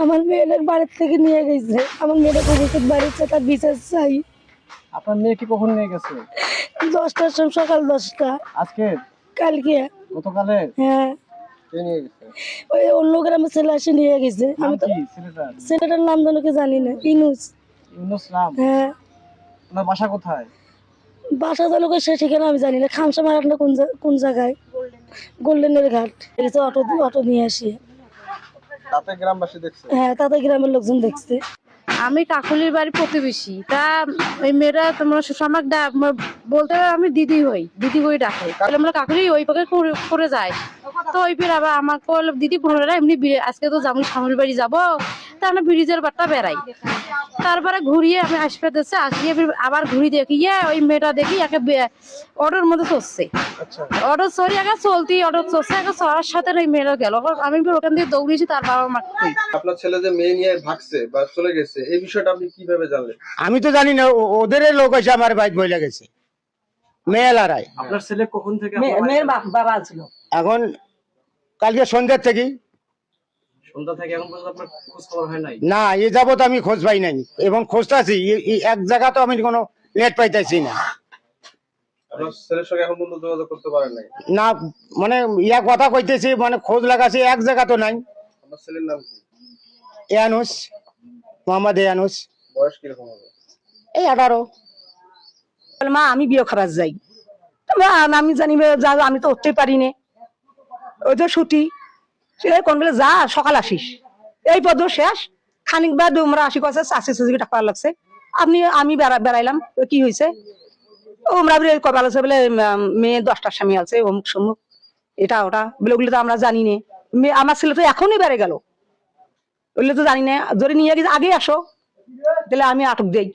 আমার মেয়ের বাড়ির থেকে নিয়ে গেছে, আমার মেয়ের ভবিষ্যৎ বাড়িতে তার বিচার চাই। আপনার মেয়েকে কখন নিয়ে গেছে? 10টার সময়, সকাল 10টা। আজকে? কালকে। গতকালে? হ্যাঁ, কে নিয়ে গেছে? ওই অন্য গ্রামের ছেলে এসে নিয়ে গেছে। নাম আমি তো কি ছেলেটার? ছেলেটার নাম জানোকে জানি না। ইনুস। ইউনুস নাম? হ্যাঁ। আপনার বাসা কোথায়? বাসা জানোকে সে ঠিকানা আমি জানি না। খামসা মারাট না কোন জায়গায়? গোল্ডেনের ঘাট। অটো নিয়ে আসি। তাতে গ্রামবাসী দেখছে? হ্যাঁ, তাতে গ্রামের লোকজন দেখছে। আমি কাকুলির বাড়ি প্রতিবেশী। তা ওই মেয়েরা তোমার সুষমাক বলতে আমি দিদি হই, দিদি হই ডাকে। তাহলে আমরা কাকুলি ওই পাকে করে যায়। তো ওই ফির আবার আমাকে বলল দিদি কোনো এমনি আজকে তো যাবো স্বামীর বাড়ি যাবো, তা আমরা ব্রিজের বাট্টা বেড়াই। তারপরে ঘুরিয়ে আমি হাসপাতালে আসিয়ে আবার ঘুরি দেখিয়ে ওই মেয়েটা দেখি একে অটোর মধ্যে চলছে। অটো চড়ি আগে চলতি অটো চলছে আগে চড়ার সাথে ওই মেয়েরা গেল। আমি ওখান থেকে দৌড়িয়েছি, তার বাবা মা। আপনার ছেলে যে মেয়ে নিয়ে ভাগছে বা চলে গেছে এই বিষয়টা আপনি কিভাবে জানলেন? আমি তো জানি না, ওদের লোক এসে আমার বাইক বইলে গেছে মেয়েলারাই। আপনার ছেলে কখন থেকে মেয়ের বাবা ছিল। এখন কালকে সন্ধ্যার থেকে। সন্ধ্যা থেকে এখন পর্যন্ত আপনার খোঁজ খবর হয় নাই? না, এ যাবত আমি খোঁজ পাই নাই এবং খোঁজটাছি এক জায়গা তো আমি কোনো নেট পাইতেছি না। আপনার ছেলের সঙ্গে এখন পর্যন্ত যোগাযোগ করতে পারেন নাই? না, মানে ইয়া কথা কইতেছি, মানে খোঁজ লাগাছি, এক জায়গা তো নাই। আপনার ছেলের নাম কি? এয়ানুস, মোহাম্মদ এয়ানুস। বয়স কিরকম হবে? এই 18। মা আমি বিয়ে খাবার যাই, আমি জানি আমি তো উঠতে পারি না। ওই তো ছুটি কোন বলে যা সকাল আসিস, এই পদ শেষ। খানিক বাদ আমরা আসি কাছে চাষি চাষি টাকা লাগছে। আমি বেড়াইলাম, কি হয়েছে আমরা কপাল আছে বলে মেয়ে 10টার স্বামী আছে অমুক সমুক এটা ওটা বলে, ওগুলো তো আমরা জানি না। আমার ছেলে তো এখনই বেড়ে গেল, ওগুলো তো জানি না। যদি নিয়ে গেছে আগে আসো, তাহলে আমি আটক দেই।